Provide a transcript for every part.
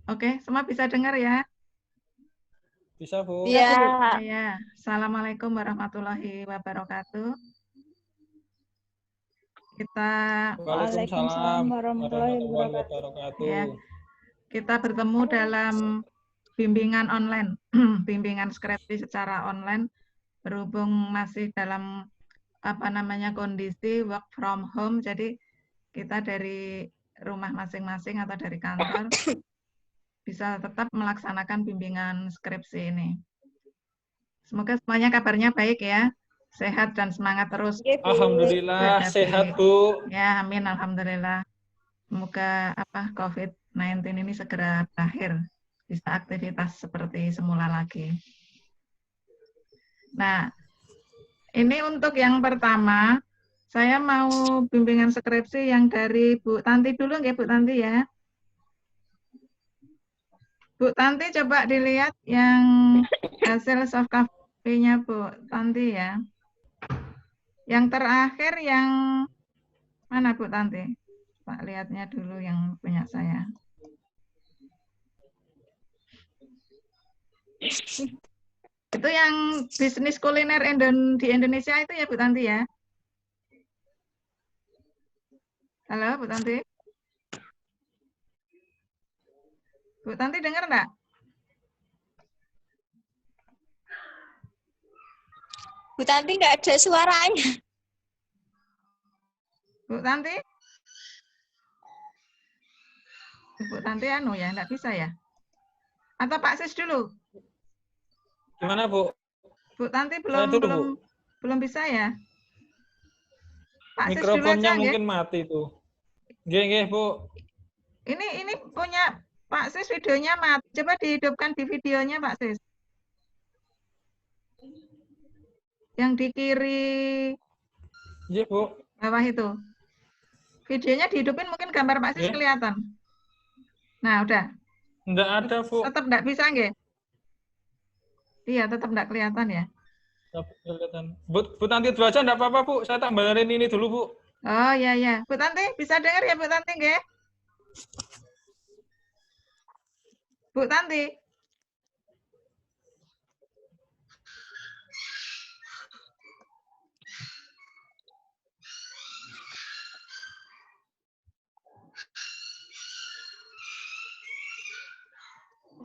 Oke, semua bisa dengar ya? Bisa, Bu. Iya. Ya. Assalamualaikum warahmatullahi wabarakatuh. Kita Waalaikumsalam warahmatullahi warahmatullahi wabarakatuh. wabarakatuh. ya, kita bertemu dalam bimbingan online, bimbingan skripsi secara online, berhubung masih dalam kondisi work from home, jadi kita dari rumah masing-masing atau dari kantor bisa tetap melaksanakan bimbingan skripsi ini. Semoga semuanya kabarnya baik ya, sehat dan semangat terus. Alhamdulillah Menghadapi- sehat, Bu. Ya, amin, alhamdulillah. Semoga COVID-19 ini segera berakhir, bisa aktivitas seperti semula lagi. Nah, ini untuk yang pertama, saya mau bimbingan skripsi yang dari Bu Tanti dulu nggih, Bu Tanti ya. Bu Tanti coba dilihat yang hasil soft copy-nya Bu Tanti ya. Yang terakhir yang mana Bu Tanti? Pak lihatnya dulu yang punya saya. Itu yang bisnis kuliner di Indonesia itu ya Bu Tanti ya? Halo Bu Tanti? Bu Tanti dengar enggak? Bu Tanti nggak ada suaranya. Bu Tanti? Bu Tanti anu ya, enggak bisa ya? Atau Pak Sis dulu? Gimana, Bu? Bu Tanti Saya dulu, Bu. belum bisa ya? Pak Sis dulu Mikrofonnya aja nggih. mungkin mati tuh. Nggih, Bu. Ini punya Pak Sis videonya mati. Coba dihidupkan di videonya Pak Sis. Yang di kiri Iya, Bu. bawah itu. Videonya dihidupin mungkin gambar Pak Sis Nggih. kelihatan. Nah, udah. Enggak ada, Bu. Tetap enggak bisa nggih? Iya, tetap enggak kelihatan ya. Kelihatan. Bu Tanti dulu aja enggak apa-apa, Bu. Saya tak benerin ini dulu, Bu. Oh, iya ya. Bu Tanti bisa dengar ya Bu Tanti nggih? Bu Tanti.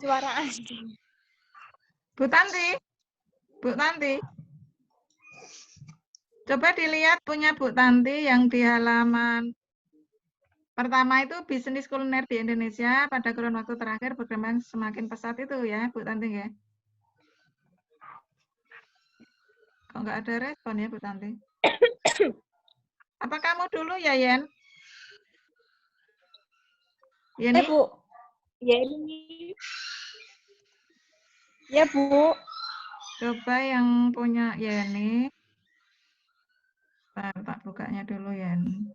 Suara asli. Bu Tanti. Bu Tanti. Coba dilihat punya Bu Tanti yang di halaman pertama itu bisnis kuliner di Indonesia pada kurun waktu terakhir berkembang semakin pesat itu ya, Bu Tanti ya. Kok nggak ada respon ya, Bu Tanti? Apa kamu dulu ya, Yen? Yeni? Bu. Ya ini. Ya, Bu. Coba yang punya Yeni. Tak bukanya dulu, Yen.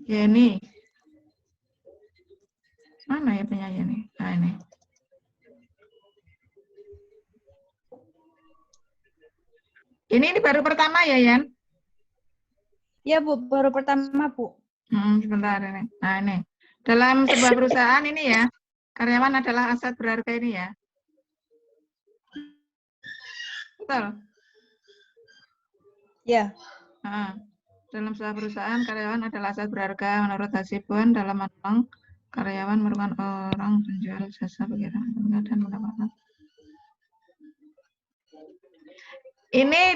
Yeni. Mana ya punya Yeni? Nah, ini. Ini baru pertama ya, Yen? Ya, Bu. Baru pertama, Bu. Sebentar ini. Nah, ini. Dalam sebuah perusahaan ini ya, karyawan adalah aset berharga ini ya. Betul? Ya. Nah, dalam sebuah perusahaan, karyawan adalah aset berharga menurut Hasibuan dalam manual. Karyawan merupakan orang penjual jasa pikiran dan pendapatan. Ini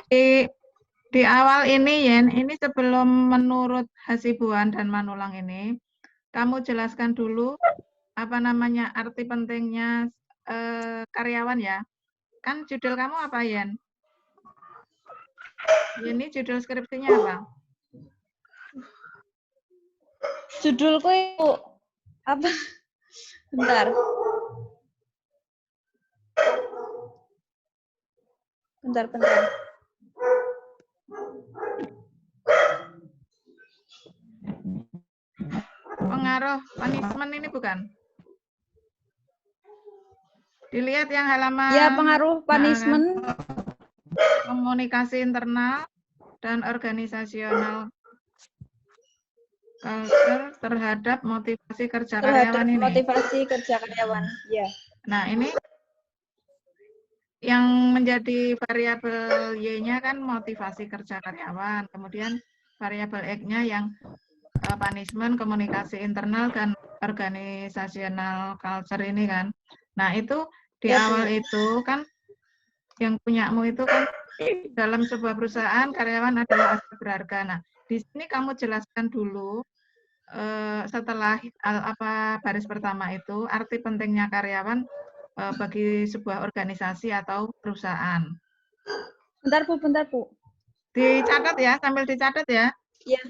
di awal ini, Yen, ini sebelum menurut Hasibuan dan Manulang ini, kamu jelaskan dulu apa namanya arti pentingnya karyawan ya. Kan judul kamu apa, Yen? Ini judul skripsinya apa? Judulku itu apa? Bentar. Bentar. pengaruh punishment ini bukan? Dilihat yang halaman Ya, pengaruh punishment. komunikasi internal dan organisasional culture terhadap motivasi kerja Terhadap karyawan ini. motivasi kerja karyawan. Ya. Nah, ini yang menjadi variabel Y-nya kan motivasi kerja karyawan. Kemudian variabel X-nya yang punishment, komunikasi internal, dan organisasional culture ini kan. Nah, itu di Ya, awal Bu. itu kan yang punyamu itu kan dalam sebuah perusahaan karyawan adalah aset berharga. Nah, di sini kamu jelaskan dulu setelah baris pertama itu arti pentingnya karyawan bagi sebuah organisasi atau perusahaan. Bentar, Bu. Bentar, Bu. Dicatat ya, sambil dicatat ya. Ya.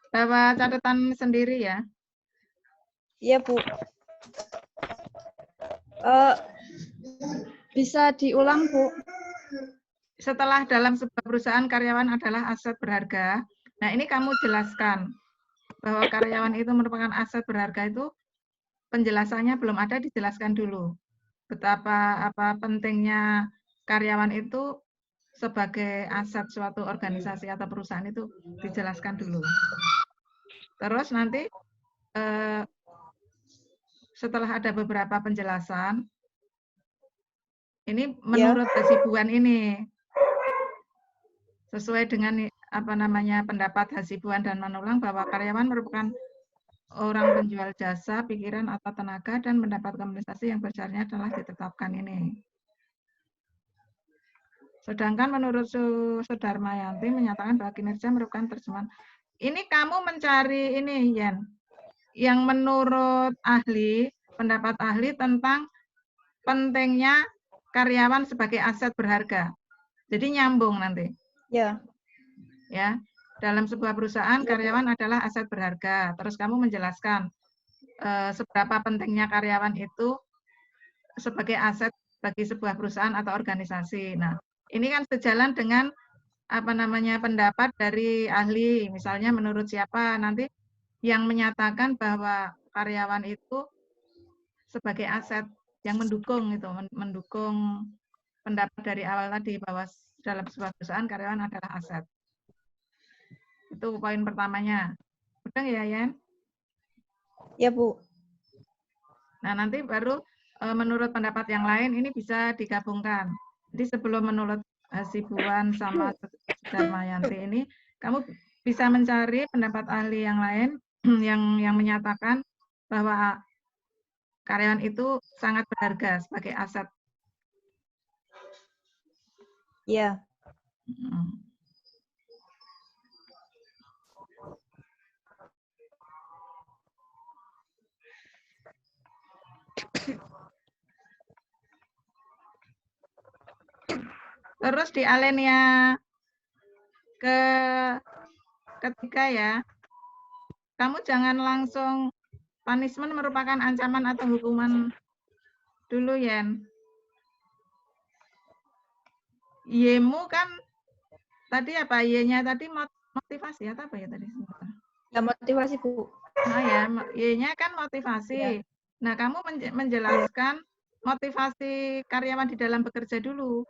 Bawa catatan sendiri ya. Iya, Bu. Bisa diulang, Bu. Setelah dalam sebuah perusahaan karyawan adalah aset berharga. Nah, ini kamu jelaskan bahwa karyawan itu merupakan aset berharga itu penjelasannya belum ada, dijelaskan dulu. Betapa pentingnya karyawan itu sebagai aset suatu organisasi atau perusahaan itu dijelaskan dulu. Terus nanti setelah ada beberapa penjelasan, ini menurut Hasibuan ini sesuai dengan pendapat Hasibuan dan Manulang bahwa karyawan merupakan orang penjual jasa, pikiran atau tenaga dan mendapat kompensasi yang besarnya telah ditetapkan ini. Sedangkan menurut Sudarmayanti menyatakan bahwa kinerja merupakan terjemahan. Ini kamu mencari ini, Yen, yang menurut ahli, pendapat ahli tentang pentingnya karyawan sebagai aset berharga. Jadi nyambung nanti. Ya. Ya, dalam sebuah perusahaan karyawan adalah aset berharga. Terus kamu menjelaskan seberapa pentingnya karyawan itu sebagai aset bagi sebuah perusahaan atau organisasi. Nah, ini kan sejalan dengan pendapat dari ahli. Misalnya menurut siapa nanti yang menyatakan bahwa karyawan itu sebagai aset yang mendukung mendukung pendapat dari awal tadi bahwa dalam sebuah perusahaan karyawan adalah aset. Itu poin pertamanya. Udah ya, Yan? Ya, Bu. Nah, nanti baru menurut pendapat yang lain ini bisa digabungkan. Jadi sebelum menurut Hasibuan sama Sudarmayanti ini, kamu bisa mencari pendapat ahli yang lain yang menyatakan bahwa karyawan itu sangat berharga sebagai aset. Ya. Terus di alinea ketiga ya, kamu jangan langsung punishment merupakan ancaman atau hukuman dulu, Yen. Y-mu kan tadi apa? Y-nya tadi motivasi atau apa ya tadi? Ya, motivasi, Bu. Nah ya, Y-nya kan motivasi. Ya. Nah, kamu menjelaskan motivasi karyawan di dalam bekerja dulu.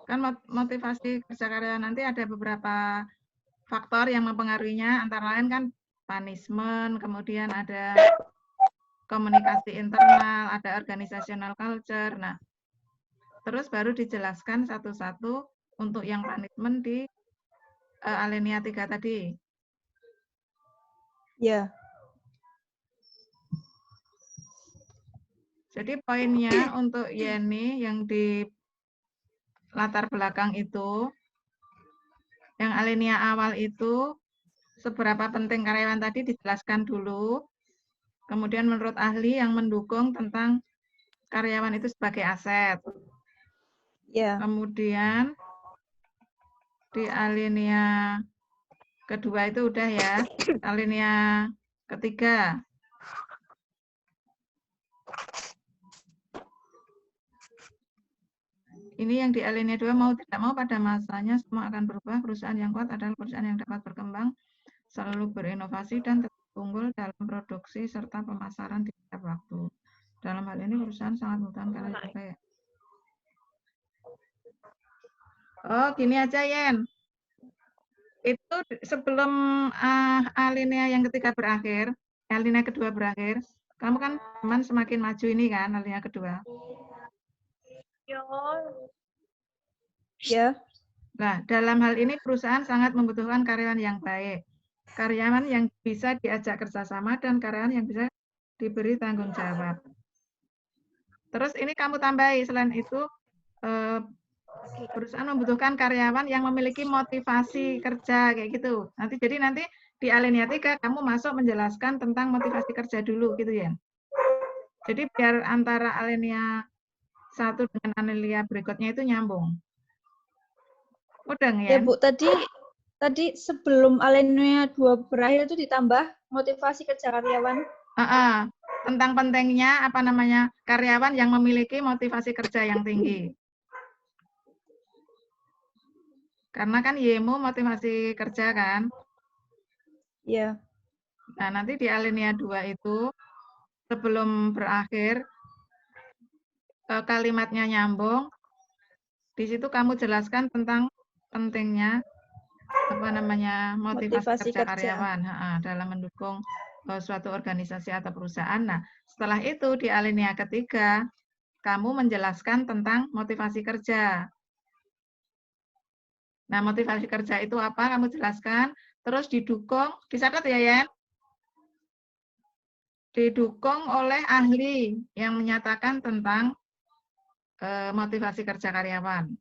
Kan motivasi kerja karyawan nanti ada beberapa faktor yang mempengaruhinya, antara lain kan punishment, kemudian ada komunikasi internal, ada organizational culture. Nah, terus baru dijelaskan satu-satu untuk yang punishment di alinea 3 tadi. Ya. Jadi poinnya untuk Yeni yang di latar belakang itu, yang alinea awal itu, seberapa penting karyawan tadi dijelaskan dulu. Kemudian menurut ahli yang mendukung tentang karyawan itu sebagai aset. Ya. Kemudian di alinea kedua itu udah ya. Alinea ketiga. Ini yang di alinea 2 mau tidak mau pada masanya semua akan berubah. Perusahaan yang kuat adalah perusahaan yang dapat berkembang, selalu berinovasi dan tetap unggul dalam produksi serta pemasaran di setiap waktu. Dalam hal ini perusahaan sangat membutuhkan karya yang baik. Oh, gini aja, Yen. Itu sebelum alinea yang ketiga berakhir, alinea kedua berakhir, kamu kan teman semakin maju ini kan, alinea kedua. Ya. Nah, dalam hal ini perusahaan sangat membutuhkan karyawan yang baik. Karyawan yang bisa diajak kerjasama dan karyawan yang bisa diberi tanggung jawab. Terus ini kamu tambahi, selain itu perusahaan membutuhkan karyawan yang memiliki motivasi kerja kayak gitu. Jadi nanti di alinea 3 kamu masuk menjelaskan tentang motivasi kerja dulu gitu ya. Jadi biar antara alinea 1 dengan alinea berikutnya itu nyambung. Mudeng Ya ya? Bu, tadi sebelum alinea 2 berakhir itu ditambah motivasi kerja karyawan. Tentang pentingnya karyawan yang memiliki motivasi kerja yang tinggi. Karena kan YEMU motivasi kerja kan? Iya. Nah, nanti di alinea 2 itu sebelum berakhir kalimatnya nyambung. Di situ kamu jelaskan tentang pentingnya motivasi kerja karyawan dalam mendukung suatu organisasi atau perusahaan. Nah, setelah itu di alinea ketiga kamu menjelaskan tentang motivasi kerja. Nah, motivasi kerja itu apa? Kamu jelaskan, terus didukung, dicatat ya, Yen? Didukung oleh ahli yang menyatakan tentang motivasi kerja karyawan.